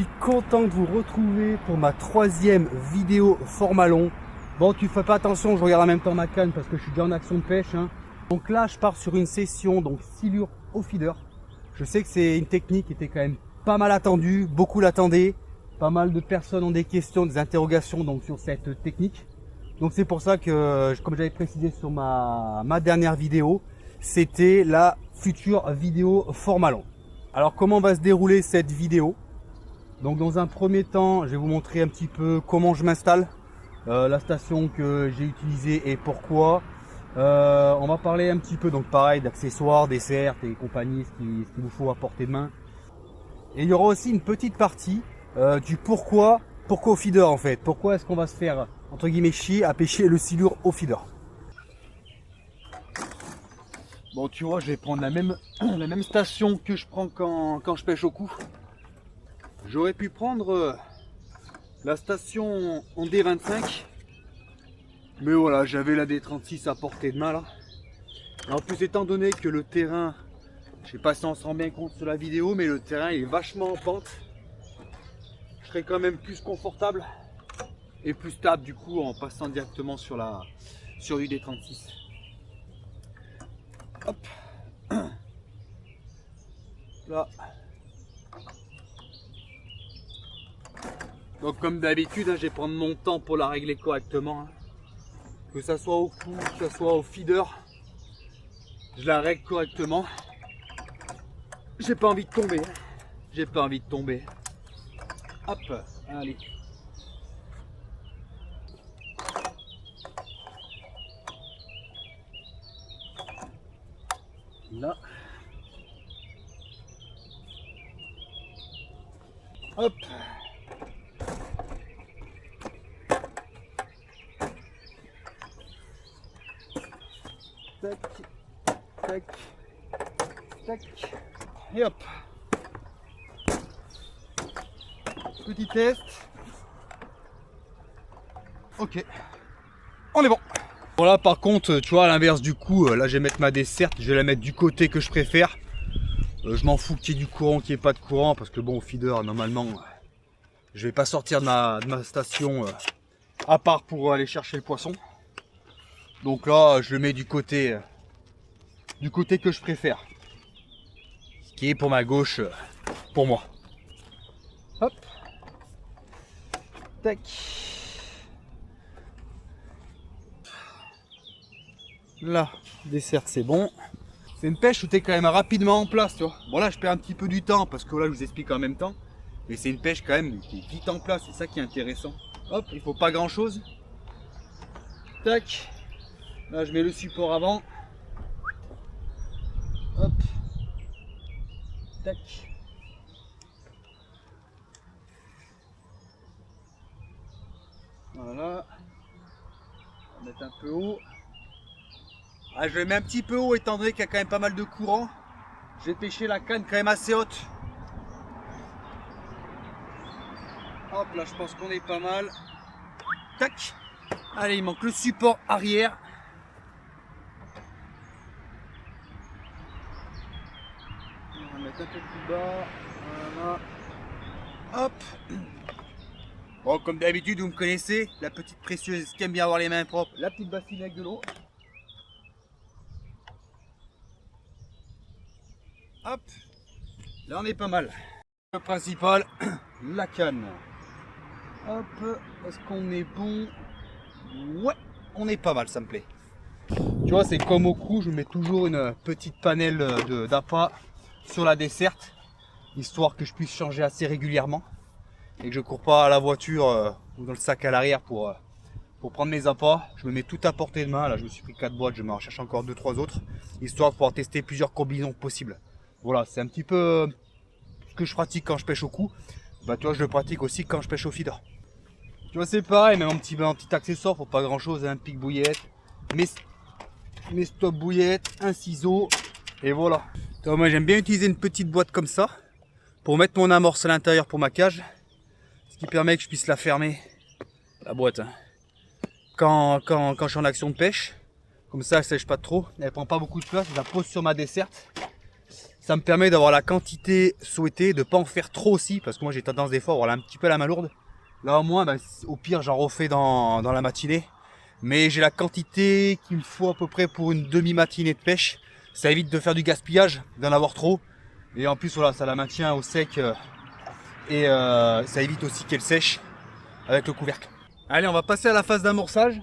suis content de vous retrouver pour ma 3e vidéo format long. Bon, tu fais pas attention, je regarde en même temps ma canne parce que je suis déjà en action de pêche. Donc là, je pars sur une session donc silure au feeder. Je sais que c'est une technique qui était quand même pas mal attendue, beaucoup l'attendaient. Pas mal de personnes ont des questions, des interrogations donc sur cette technique. Donc c'est pour ça que, comme j'avais précisé sur ma dernière vidéo, c'était la future vidéo format long. Alors comment va se dérouler cette vidéo? Donc dans un premier temps, je vais vous montrer un petit peu comment je m'installe, la station que j'ai utilisée et pourquoi. On va parler un petit peu donc pareil d'accessoires, desserts et compagnie, ce qu'il vous faut à portée de main. Et il y aura aussi une petite partie du pourquoi au feeder en fait. Pourquoi est-ce qu'on va se faire entre guillemets chier à pêcher le silure au feeder? Bon, tu vois, je vais prendre la même station que je prends quand je pêche au cou. J'aurais pu prendre la station en D25, mais voilà, j'avais la D36 à portée de main là. Et en plus, étant donné que le terrain, je sais pas si on se rend bien compte sur la vidéo, mais le terrain est vachement en pente. Je serais quand même plus confortable et plus stable du coup en passant directement sur du D36. Hop. Là. Donc comme d'habitude, je vais prendre mon temps pour la régler correctement. Que ça soit au cou, que ça soit au feeder, je la règle correctement. J'ai pas envie de tomber. J'ai pas envie de tomber. Hop, allez. Là. Hop. Tac, tac, tac. Et hop. Petit test. Ok. On est bon. Voilà, par contre, tu vois, à l'inverse du coup, là je vais mettre ma desserte, je vais la mettre du côté que je préfère. Je m'en fous qu'il y ait du courant, qu'il n'y ait pas de courant, parce que bon, au feeder, normalement, je vais pas sortir de ma station à part pour aller chercher le poisson. Donc là, je le mets du côté que je préfère. Ce qui est pour ma gauche, pour moi. Hop. Tac. Là, dessert, c'est bon. C'est une pêche où tu es quand même rapidement en place, tu vois. Bon là, je perds un petit peu du temps parce que là, je vous explique en même temps. Mais c'est une pêche quand même qui est vite en place, c'est ça qui est intéressant. Hop, il faut pas grand chose. Tac. Là, je mets le support avant. Hop. Tac. Voilà. On va mettre un peu haut. Ah, je le mets un petit peu haut étant donné qu'il y a quand même pas mal de courant. Je vais pêcher la canne quand même assez haute. Hop, là je pense qu'on est pas mal. Tac. Allez, il manque le support arrière. On va mettre un peu plus bas. Voilà. Hop. Bon, comme d'habitude, vous me connaissez, la petite précieuse qui aime bien avoir les mains propres, la petite bassine avec de l'eau. Hop, là on est pas mal. Le principal, la canne. Hop, est-ce qu'on est bon? Ouais, on est pas mal, ça me plaît. Tu vois, c'est comme au cou, je mets toujours une petite panelle d'appât sur la desserte, histoire que je puisse changer assez régulièrement et que je cours pas à la voiture ou dans le sac à l'arrière pour prendre mes appâts. Je me mets tout à portée de main. Là, je me suis pris 4 boîtes, je m'en recherche encore 2-3 autres, histoire de pouvoir tester plusieurs combinaisons possibles. Voilà, c'est un petit peu ce que je pratique quand je pêche au cou. Bah, tu vois, je le pratique aussi quand je pêche au feeder. Tu vois, c'est pareil, même un petit accessoire, faut pas grand chose, un pic bouillette, mes stop bouillettes, un ciseau, et voilà. Tu vois, moi j'aime bien utiliser une petite boîte comme ça, pour mettre mon amorce à l'intérieur pour ma cage, ce qui permet que je puisse la fermer, la boîte, quand je suis en action de pêche. Comme ça, elle ne sèche pas trop, elle prend pas beaucoup de place, je la pose sur ma desserte. Ça me permet d'avoir la quantité souhaitée, de ne pas en faire trop aussi, parce que moi j'ai tendance des fois à avoir un petit peu la main lourde. Là au moins, bah, au pire j'en refais dans la matinée. Mais j'ai la quantité qu'il me faut à peu près pour une demi-matinée de pêche. Ça évite de faire du gaspillage, d'en avoir trop. Et en plus voilà, ça la maintient au sec et ça évite aussi qu'elle sèche avec le couvercle. Allez, on va passer à la phase d'amorçage.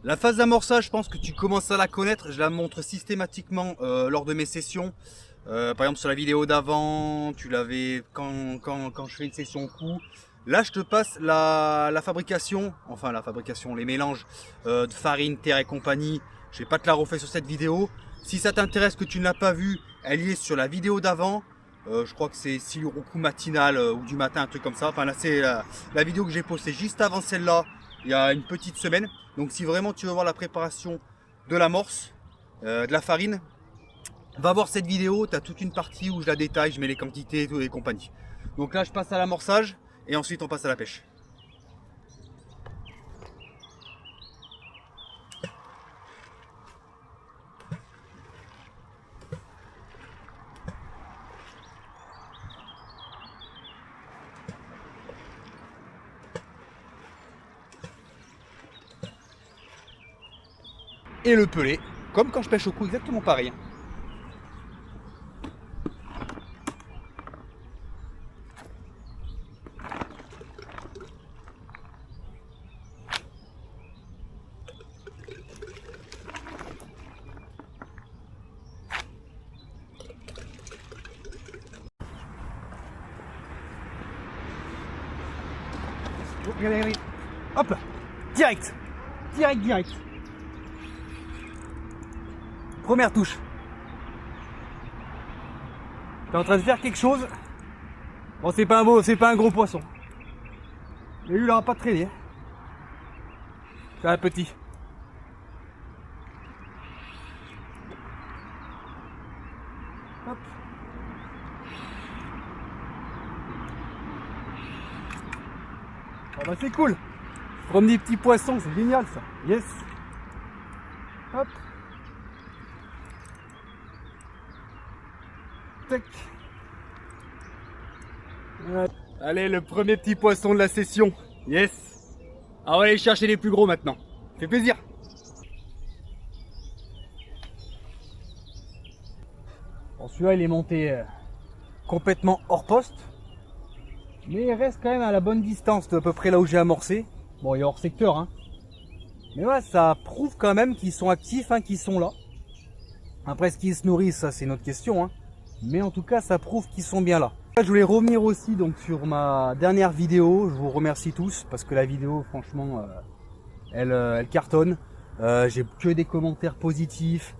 La phase d'amorçage, je pense que tu commences à la connaître. Je la montre systématiquement lors de mes sessions. Par exemple sur la vidéo d'avant, tu l'avais quand je fais une session coup. Là je te passe la fabrication, enfin la fabrication, les mélanges de farine, terre et compagnie. Je vais pas te la refaire sur cette vidéo. Si ça t'intéresse, que tu ne l'as pas vue, elle y est sur la vidéo d'avant. Je crois que c'est Siluroku matinal ou du matin, un truc comme ça. Enfin là c'est la vidéo que j'ai postée juste avant celle-là, il y a une petite semaine. Donc si vraiment tu veux voir la préparation de l'amorce, de la farine, va voir cette vidéo, tu as toute une partie où je la détaille, je mets les quantités et tout et compagnie. Donc là je passe à l'amorçage et ensuite on passe à la pêche. Et le pelé, comme quand je pêche au coup, exactement pareil. Regardez, regardez. Hop là, direct. Première touche. T'es en train de faire quelque chose. Bon, c'est pas un gros poisson. Mais lui, il aura pas de traîner. C'est un petit. Hop. Oh bah c'est cool. Comme des petits poissons, c'est génial ça. Yes. Hop. Tac. Ouais. Allez, le premier petit poisson de la session. Yes. Ah, on va aller chercher les plus gros maintenant. Fait plaisir. Bon, celui-là, il est monté complètement hors poste. Mais il reste quand même à la bonne distance de à peu près là où j'ai amorcé. Bon, il est hors secteur, hein. Mais ouais, ça prouve quand même qu'ils sont actifs, hein, qu'ils sont là. Après, ce qu'ils se nourrissent, ça c'est une autre question, hein. Mais en tout cas, ça prouve qu'ils sont bien là. Je voulais revenir aussi donc sur ma dernière vidéo. Je vous remercie tous parce que la vidéo, franchement, elle cartonne. J'ai que des commentaires positifs.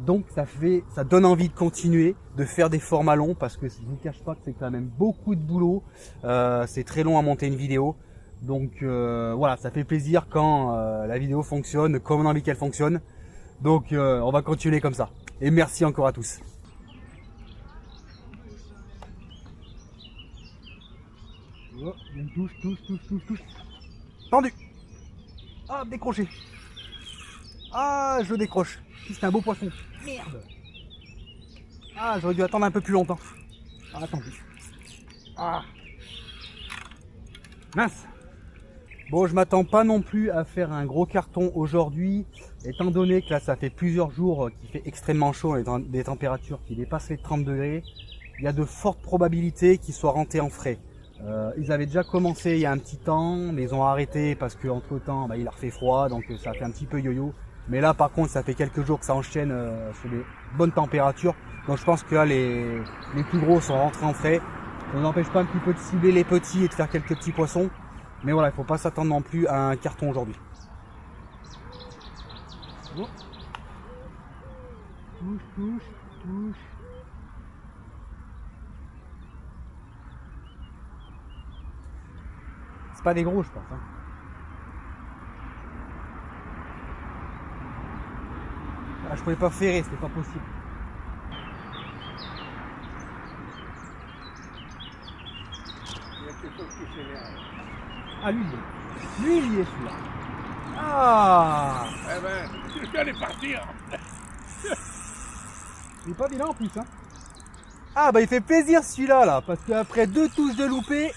Donc ça donne envie de continuer, de faire des formats longs parce que je ne vous cache pas que c'est quand même beaucoup de boulot. C'est très long à monter une vidéo. Donc voilà, ça fait plaisir quand la vidéo fonctionne, comme on a envie qu'elle fonctionne. Donc on va continuer comme ça. Et merci encore à tous. Oh, une touche. Tendu. Ah, décroché. Ah, je décroche. C'est un beau poisson. Merde. Ah, j'aurais dû attendre un peu plus longtemps. Ah, tant pis. Ah. Mince. Bon, je m'attends pas non plus à faire un gros carton aujourd'hui, étant donné que là, ça fait plusieurs jours qu'il fait extrêmement chaud et des températures qui dépassent les 30 degrés. Il y a de fortes probabilités qu'il soit rentré en frais. Ils avaient déjà commencé il y a un petit temps, mais ils ont arrêté parce que entre temps, il a refait froid, donc ça fait un petit peu yo-yo. Mais là, par contre, ça fait quelques jours que ça enchaîne sur des bonnes températures. Donc je pense que là, les plus gros sont rentrés en frais. Ça nous empêche pas un petit peu de cibler les petits et de faire quelques petits poissons. Mais voilà, il ne faut pas s'attendre non plus à un carton aujourd'hui. Oh. Touche. C'est pas des gros, je pense. Hein. Ah, je pouvais pas ferrer, c'était pas possible. Il y a quelque chose qui s'énerve. Ah, lui, il est celui-là. Ah! Eh ben, je vais aller partir. Il est pas vilain en plus, hein. Ah bah il fait plaisir celui-là là, parce qu'après 2 touches de loupé.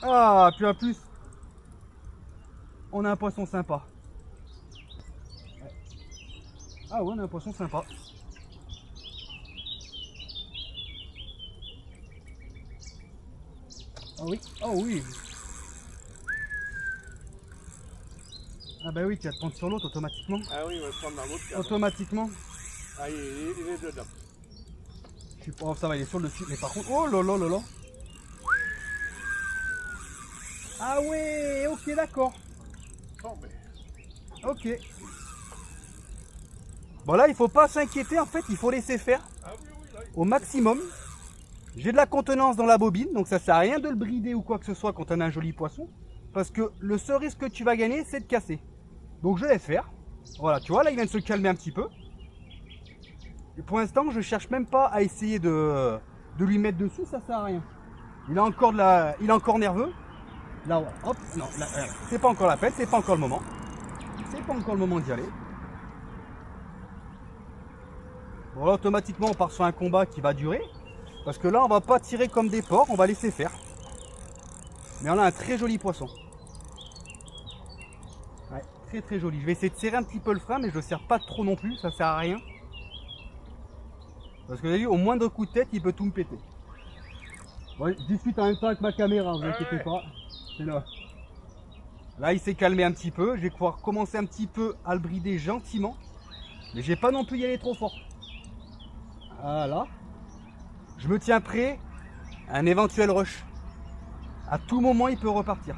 Ah, puis en plus, on a un poisson sympa. Ah ouais, on a un poisson sympa. Ah oui, oh oui. Ah bah oui, tu vas te prendre sur l'autre automatiquement. Ah oui, on va se prendre dans l'autre. Automatiquement. Ah, il est dedans. Je suis pas... Oh, ça va, il est sur le dessus. Mais par contre, oh là là là là. Ah ouais, ok, d'accord. Bon, ben. Ok. Bon là, il faut pas s'inquiéter, en fait, il faut laisser faire Ah oui, oui, là, au maximum. J'ai de la contenance dans la bobine, donc ça sert à rien de le brider ou quoi que ce soit quand on a un joli poisson. Parce que le seul risque que tu vas gagner, c'est de casser. Donc je vais faire. Voilà, tu vois, là il vient de se calmer un petit peu. Et pour l'instant, je cherche même pas à essayer de lui mettre dessus, ça sert à rien. Il a encore il est encore nerveux. Là, ouais, hop, non, c'est pas encore la peine, c'est pas encore le moment. C'est pas encore le moment d'y aller. Bon là, automatiquement, on part sur un combat qui va durer. Parce que là, on va pas tirer comme des porcs, on va laisser faire. Mais on a un très joli poisson. Ouais, très très joli. Je vais essayer de serrer un petit peu le frein, mais je ne le serre pas trop non plus, ça sert à rien. Parce que vous avez vu, au moindre coup de tête, il peut tout me péter. Bon, je discute en même temps avec ma caméra, ne vous inquiétez pas. C'est là. Là, il s'est calmé un petit peu. Je vais pouvoir commencer un petit peu à le brider gentiment. Mais je vais pas non plus y aller trop fort. Voilà. Je me tiens prêt à un éventuel rush. À tout moment, il peut repartir.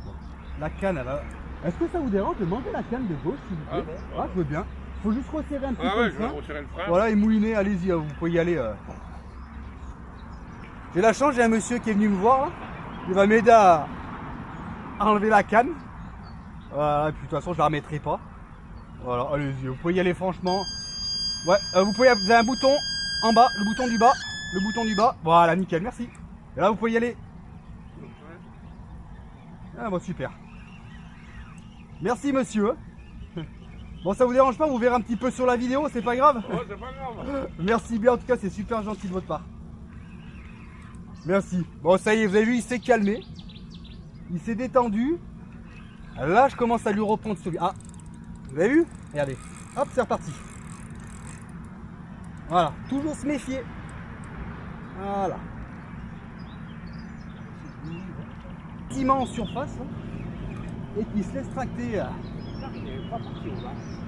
Bon, la canne, elle a... Est-ce que ça vous dérange de manger la canne de gauche, s'il vous plaît? Ah, je veux bien. Il faut juste resserrer un petit peu ouais, le je vais frein. resserrer le frein. Voilà, et mouiner, allez-y, vous pouvez y aller. J'ai la chance, j'ai un monsieur qui est venu me voir. Là. Il va m'aider à enlever la canne. Voilà, et puis de toute façon, je la remettrai pas. Voilà, allez-y, vous pouvez y aller franchement. Ouais, vous avez un bouton en bas, le bouton du bas, le bouton du bas. Voilà, nickel, merci. Et là, vous pouvez y aller. Ah bon, super. Merci, monsieur. Bon, ça vous dérange pas, vous verrez un petit peu sur la vidéo, c'est pas grave. Oh, c'est pas grave. Merci bien, en tout cas, c'est super gentil de votre part. Merci. Bon, ça y est, vous avez vu, il s'est calmé. Il s'est détendu. Là, je commence à lui reprendre celui. Ah, vous avez vu? Regardez. Hop, c'est reparti. Voilà, toujours se méfier. Voilà. Immense surface. Hein, et qui se laisse tracter.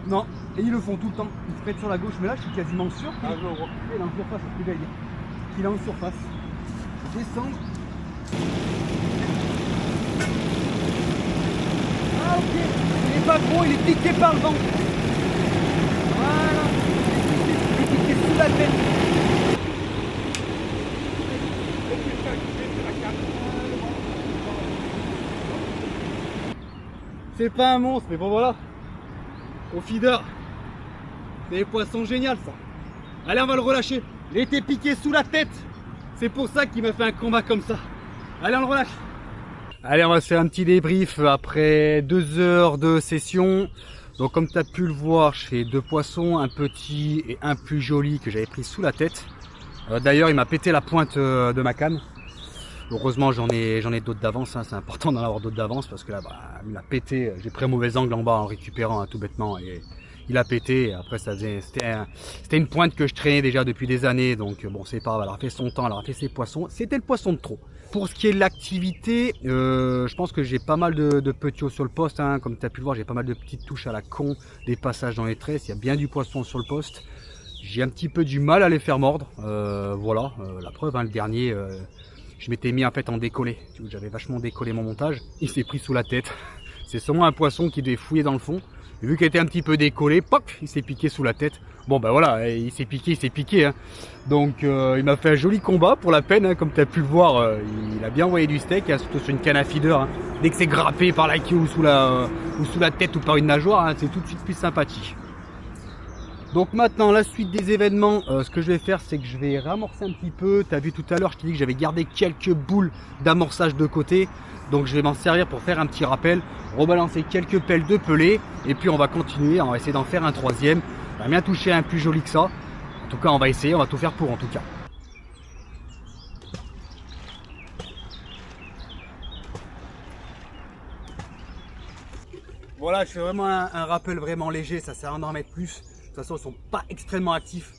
Non, et ils le font tout le temps. Ils se mettent sur la gauche, mais là, je suis quasiment sûr qu'il est en surface. C'est ce que j'allais dire. Qu'il est en surface. Descendre. Ah ok, il est pas gros, il est piqué par le vent. Voilà, il est piqué sous la tête. C'est pas un monstre, mais bon voilà. Au feeder. C'est des poissons géniaux ça. Allez, on va le relâcher. Il a été piqué sous la tête. C'est pour ça qu'il m'a fait un combat comme ça. Allez, on le relâche. Allez, on va se faire un petit débrief après 2 heures de session. Donc comme tu as pu le voir, je fais 2 poissons, un petit et un plus joli que j'avais pris sous la tête. D'ailleurs, il m'a pété la pointe de ma canne. Heureusement, j'en ai d'autres d'avance. Hein. C'est important d'en avoir d'autres d'avance parce que là, bah, il a pété. J'ai pris un mauvais angle en bas en récupérant tout bêtement et il a pété. Et après, c'était une pointe que je traînais déjà depuis des années. Donc bon, c'est pas grave. Elle a fait son temps, elle a fait ses poissons. C'était le poisson de trop. Pour ce qui est de l'activité, je pense que j'ai pas mal de petits hauts sur le poste. Hein. Comme tu as pu le voir, j'ai pas mal de petites touches à la con, des passages dans les tresses. Il y a bien du poisson sur le poste. J'ai un petit peu du mal à les faire mordre. Voilà, la preuve, hein, le dernier, je m'étais mis en fait en décollé. J'avais vachement décollé mon montage. Il s'est pris sous la tête. C'est sûrement un poisson qui devait fouiller dans le fond. Et vu qu'il était un petit peu décollé, pop, il s'est piqué sous la tête. Bon ben voilà, il s'est piqué. Hein. Donc il m'a fait un joli combat pour la peine. Hein. Comme tu as pu le voir, il a bien envoyé du steak, hein, surtout sur une canne à feeder. Hein. Dès que c'est grappé par la queue ou sous la tête ou par une nageoire, hein, c'est tout de suite plus sympathique. Donc maintenant, la suite des événements, ce que je vais faire, c'est que je vais ramorcer un petit peu. Tu as vu tout à l'heure, je t'ai dit que j'avais gardé quelques boules d'amorçage de côté. Donc je vais m'en servir pour faire un petit rappel, rebalancer quelques pelles de pelée. Et puis on va continuer, on va essayer d'en faire un troisième. On va bien toucher un plus joli que ça. En tout cas, on va essayer, on va tout faire pour en tout cas. Voilà, je fais vraiment un rappel vraiment léger, ça sert à rien d'en mettre plus. De toute façon, ils sont pas extrêmement actifs.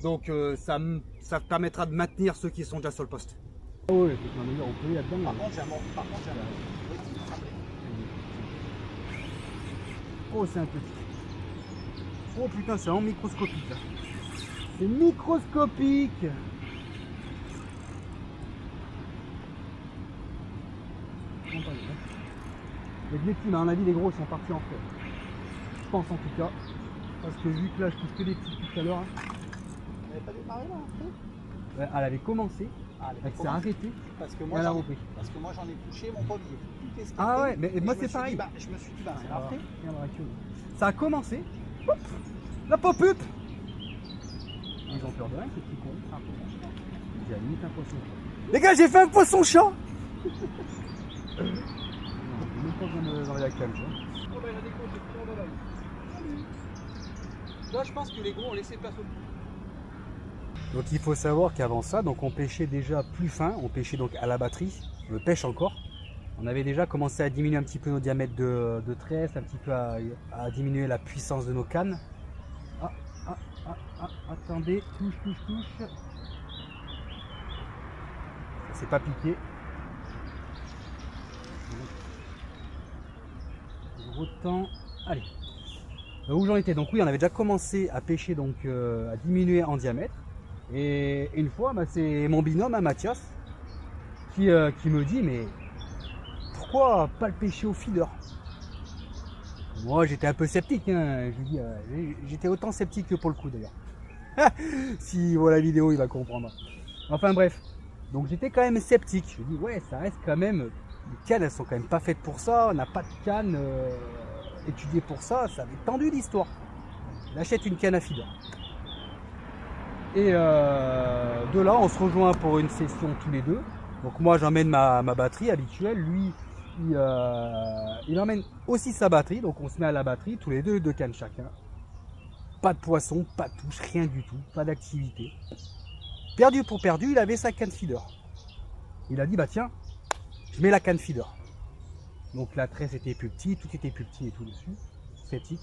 Donc ça permettra de maintenir ceux qui sont déjà sur le poste. Ah ouais, on peut y là-dedans. Par contre, j'ai un Oh, c'est un petit. Oh putain, c'est vraiment microscopique là. C'est microscopique. Il y a des petits, mais à mon avis, les gros sont partis en fait. Je pense en tout cas. Parce que vu que là, je touche que des petits tout à l'heure. Elle n'avait pas démarré là un peu? Ouais, elle avait commencé. Elle s'est arrêtée. Parce que et moi, elle a repris. parce que moi j'en ai touché mon premier. Tout esquinté, Ah ouais, mais moi je c'est me suis pareil. dit, bah, je me suis dit, bah, c'est après. Ça a commencé. Hop, la pop-up. Ils ont peur de rien, ces petits cons. J'ai limite un poisson chat. Les gars, j'ai fait un poisson chat. J'ai même pas besoin de la cale. Oh bah, il y a des gros, j'ai tout dans l'œil. Là, je pense que les gros ont laissé place au bout. Donc il faut savoir qu'avant ça, donc on pêchait déjà plus fin, on pêchait donc à la batterie, on le pêche encore. On avait déjà commencé à diminuer un petit peu nos diamètres de tresse, un petit peu à diminuer la puissance de nos cannes. Attendez, touche. Ça s'est pas piqué. Autant. Allez. Où j'en étais? Donc oui, on avait déjà commencé à pêcher, donc à diminuer en diamètre. Et une fois, bah, c'est mon binôme, hein, Mathias, qui me dit, mais pourquoi pas le pêcher au feeder? Moi, j'étais un peu sceptique, hein. Je lui dis, j'étais autant sceptique que pour le coup d'ailleurs. Si voit la vidéo, il va comprendre. Enfin bref, donc j'étais quand même sceptique. Je lui dis, ouais, ça reste quand même, les cannes, elles sont quand même pas faites pour ça. On n'a pas de canne étudiée pour ça. Ça avait tendu l'histoire. Il achète une canne à feeder. Et de là, on se rejoint pour une session tous les deux. Donc moi, j'emmène ma batterie habituelle. Lui, il emmène aussi sa batterie. Donc on se met à la batterie, tous les deux, 2 cannes chacun. Pas de poisson, pas de touche, rien du tout. Pas d'activité. Perdu pour perdu, il avait sa canne feeder. Il a dit, bah tiens, je mets la canne feeder. Donc la tresse était plus petite, tout était plus petit et tout dessus. Sceptique.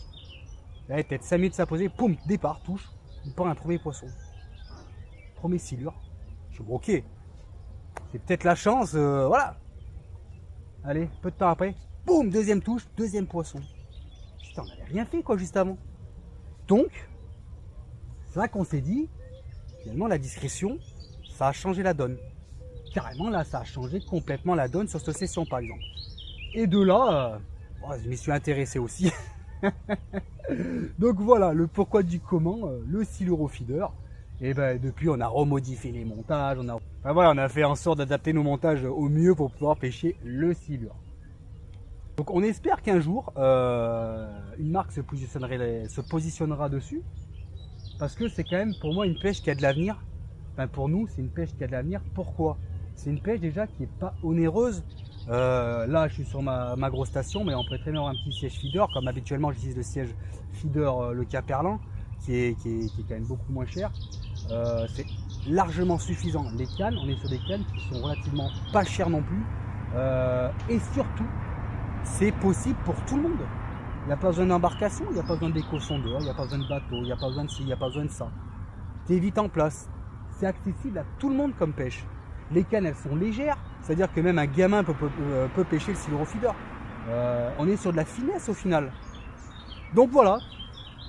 Là, peut-être 5 minutes à poser, poum, départ, touche. Il prend un premier poisson. Premier silure. Je suis ok. C'est peut-être la chance, voilà. Allez, peu de temps après, boum, deuxième touche, deuxième poisson. Putain, on n'avait rien fait quoi juste avant. Donc, c'est là qu'on s'est dit, finalement la discrétion, ça a changé la donne. Carrément là, ça a changé complètement la donne sur cette session par exemple. Et de là, je m'y suis intéressé aussi. Donc voilà, le pourquoi du comment, le silure au feeder. Et ben depuis on a remodifié les montages, on a fait en sorte d'adapter nos montages au mieux pour pouvoir pêcher le silure. Donc on espère qu'un jour une marque se positionnera dessus, parce que c'est quand même pour moi une pêche qui a de l'avenir. Enfin pour nous c'est une pêche qui a de l'avenir. Pourquoi? C'est une pêche déjà qui n'est pas onéreuse. Là je suis sur ma grosse station, mais on peut très bien avoir un petit siège feeder, comme habituellement j'utilise le siège feeder le Caperlan, qui est quand même beaucoup moins cher. C'est largement suffisant. Les cannes, on est sur des cannes qui sont relativement pas chères non plus, et surtout c'est possible pour tout le monde. Il n'y a pas besoin d'embarcation, il n'y a pas besoin d'éco-sondeur, il n'y a pas besoin de bateau, il n'y a pas besoin de ci, il n'y a pas besoin de ça. T'es vite en place. C'est accessible à tout le monde comme pêche. Les cannes elles sont légères, c'est-à-dire que même un gamin peut pêcher le silure au feeder. On est sur de la finesse au final. Donc voilà.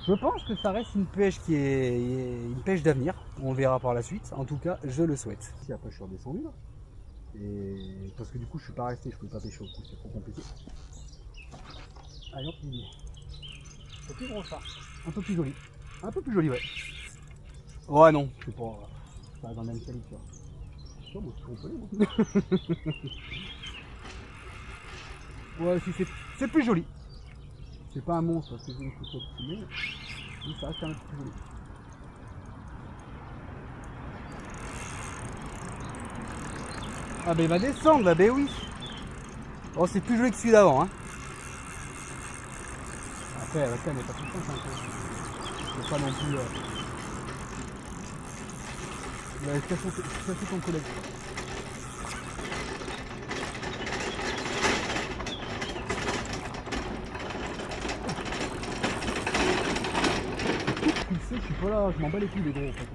Je pense que ça reste une pêche qui est une pêche d'avenir. On verra par la suite. En tout cas, je le souhaite. Si après je suis redescendu là. Et parce que du coup je suis pas resté, je pouvais pas pêcher au coup, c'est trop compliqué. Allez hop, il est. C'est plus gros ça. Un peu plus joli. Un peu plus joli, ouais. Ouais non, je sais pas dans le même qualité. Oh, moi, je suis trompé, moi. Ouais, si c'est plus joli. C'est pas un monstre, c'est une couche optimée, mais ça reste un petit peu joli. Ah ben il va descendre là, ben oui. Oh c'est plus joli que celui d'avant hein. Après la canne n'est pas tout le temps, c'est pas non plus... Il va casser ton collègue. Tu le sais, je suis pas là, je m'en bats les couilles les gros en fait.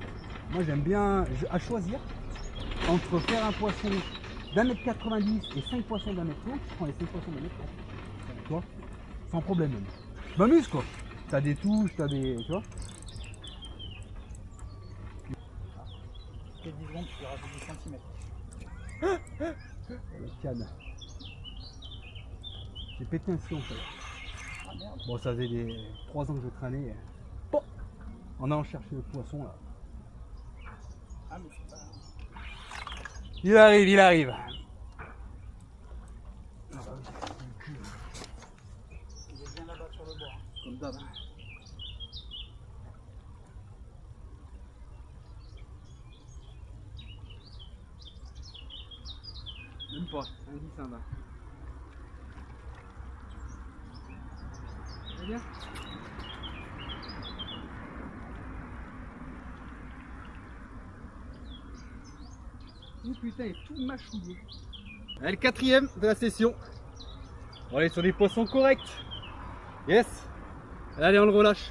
Moi j'aime bien, à choisir, entre faire un poisson d'1,90 m et 5 poissons d'1,30 m, je prends les 5 poissons d'1,30 m. Tu vois, sans problème même. Je m'amuse quoi. T'as des touches, t'as des. Tu vois. Peut-être 10 secondes, tu peux rajouter 10 cm. La canne. J'ai pété un fion ça. Ah merde. Bon, ça faisait 3 ans que je traînais. Bon, en allant chercher le poisson là. Ah mais c'est pas. Il arrive, il arrive. Il est bien là-bas sur le bord. Comme d'hab. Même pas, un 10 ça va. C'est bien. Oh putain, il est tout mâchouillé. Allez, le 4e de la session. On est sur des poissons corrects. Yes. Allez, on le relâche.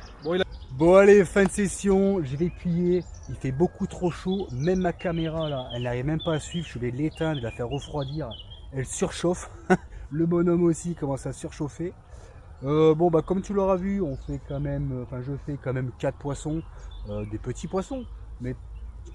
Bon allez, fin de session, je vais plier. Il fait beaucoup trop chaud. Même ma caméra là, elle n'arrive même pas à suivre. Je vais l'éteindre, la faire refroidir. Elle surchauffe. Le bonhomme aussi commence à surchauffer. Bon bah comme tu l'auras vu, on fait quand même, je fais quand même 4 poissons, des petits poissons. Mais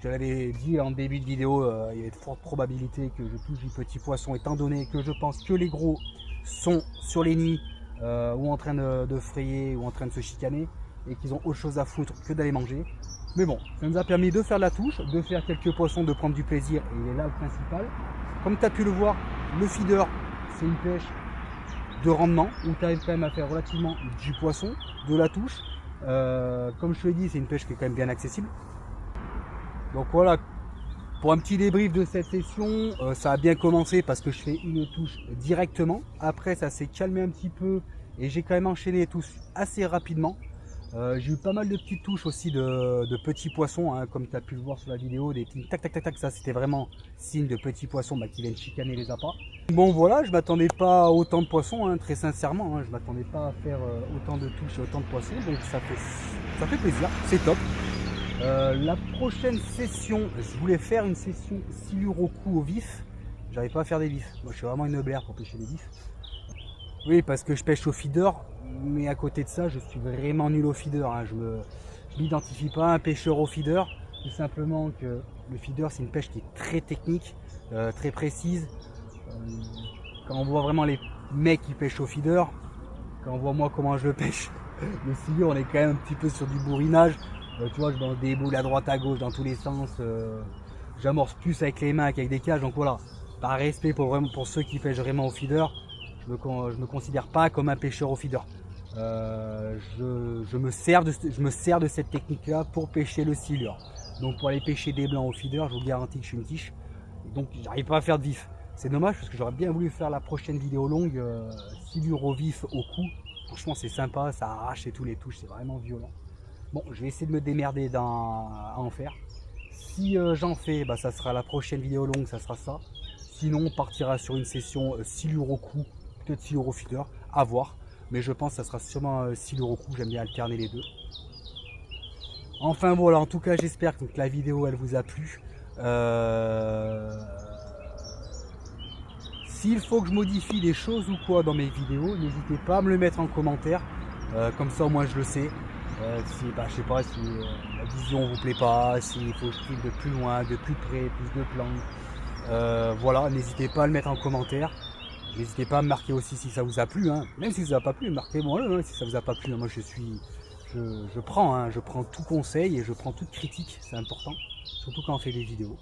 je l'avais dit en début de vidéo, il y a de fortes probabilités que je touche du petit poisson, étant donné que je pense que les gros sont sur les nids ou en train de frayer ou en train de se chicaner et qu'ils ont autre chose à foutre que d'aller manger. Mais bon, ça nous a permis de faire de la touche, de faire quelques poissons, de prendre du plaisir, et il est là le principal. Comme tu as pu le voir, le feeder, c'est une pêche de rendement où tu arrives quand même à faire relativement du poisson, de la touche. Comme je te l'ai dit, c'est une pêche qui est quand même bien accessible. Donc voilà, pour un petit débrief de cette session, ça a bien commencé parce que je fais une touche directement. Après, ça s'est calmé un petit peu et j'ai quand même enchaîné les touches assez rapidement. J'ai eu pas mal de petites touches aussi de petits poissons, hein, comme tu as pu le voir sur la vidéo, des petits tac tac tac tac, ça c'était vraiment signe de petits poissons qui viennent chicaner les appâts. Bon voilà, je m'attendais pas à autant de poissons, hein, très sincèrement, hein, je m'attendais pas à faire autant de touches et autant de poissons, donc ça fait plaisir, c'est top. La prochaine session, je voulais faire une session silure au cou au vif, j'arrive pas à faire des vifs, moi je suis vraiment une blaire pour pêcher des vifs. Oui, parce que je pêche au feeder, mais à côté de ça, je suis vraiment nul au feeder. Hein. Je m'identifie pas à un pêcheur au feeder, tout simplement que le feeder, c'est une pêche qui est très technique, très précise. Quand on voit vraiment les mecs qui pêchent au feeder, quand on voit moi comment je le pêche, le silure, on est quand même un petit peu sur du bourrinage. Tu vois, je lance des boules à droite, à gauche, dans tous les sens. J'amorce plus avec les mains qu'avec des cages, donc voilà. Par respect pour ceux qui pêchent vraiment au feeder, je me considère pas comme un pêcheur au feeder. Je me sers de cette technique là pour pêcher le silure. Donc pour aller pêcher des blancs au feeder, je vous garantis que je suis une quiche. Donc j'arrive pas à faire de vif. C'est dommage parce que j'aurais bien voulu faire la prochaine vidéo longue silure au vif au cou. Franchement c'est sympa, ça arrache et tous les touches, c'est vraiment violent. Bon, je vais essayer de me démerder à en faire. Si j'en fais, bah, ça sera la prochaine vidéo longue, ça sera ça. Sinon on partira sur une session silure au cou, peut-être silure au feeder, à voir. Mais je pense que ça sera sûrement silure au cou, j'aime bien alterner les deux. Enfin voilà, en tout cas j'espère que la vidéo elle vous a plu. S'il faut que je modifie des choses ou quoi dans mes vidéos, n'hésitez pas à me le mettre en commentaire. Comme ça au moins je le sais. Si, je sais pas si la vision vous plaît pas, s'il faut que je filme de plus loin, de plus près, plus de plans. Voilà, n'hésitez pas à le mettre en commentaire. N'hésitez pas à me marquer aussi si ça vous a plu, hein. Même si ça vous a pas plu, marquez-moi le, hein, si ça vous a pas plu. Moi je prends tout conseil et je prends toute critique, c'est important, surtout quand on fait des vidéos.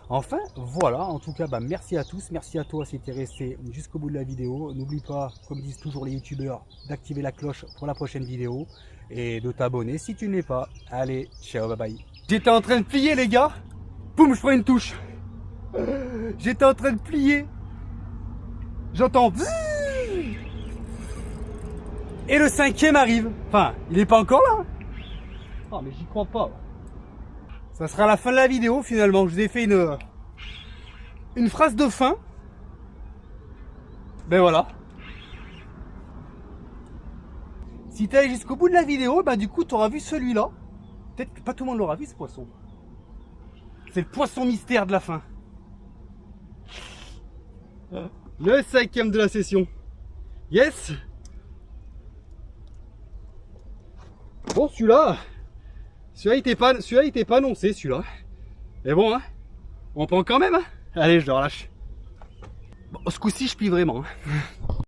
Enfin voilà, en tout cas merci à tous, merci à toi si tu es resté jusqu'au bout de la vidéo. N'oublie pas, comme disent toujours les youtubeurs, d'activer la cloche pour la prochaine vidéo et de t'abonner si tu ne l'es pas. Allez, ciao, bye bye. J'étais en train de plier les gars, boum, je prends une touche. J'étais en train de plier. J'entends et le 5e arrive. Enfin, il n'est pas encore là. Oh mais j'y crois pas. Ça sera la fin de la vidéo finalement. Je vous ai fait une phrase de fin. Ben voilà. Si t'es allé jusqu'au bout de la vidéo, ben du coup tu auras vu celui-là. Peut-être que pas tout le monde l'aura vu ce poisson. C'est le poisson mystère de la fin. Le 5e de la session. Yes. Bon, celui-là il était pas annoncé, celui-là. Mais bon, hein, on prend quand même. Hein. Allez, je le relâche. Bon, ce coup-ci, je plie vraiment. Hein.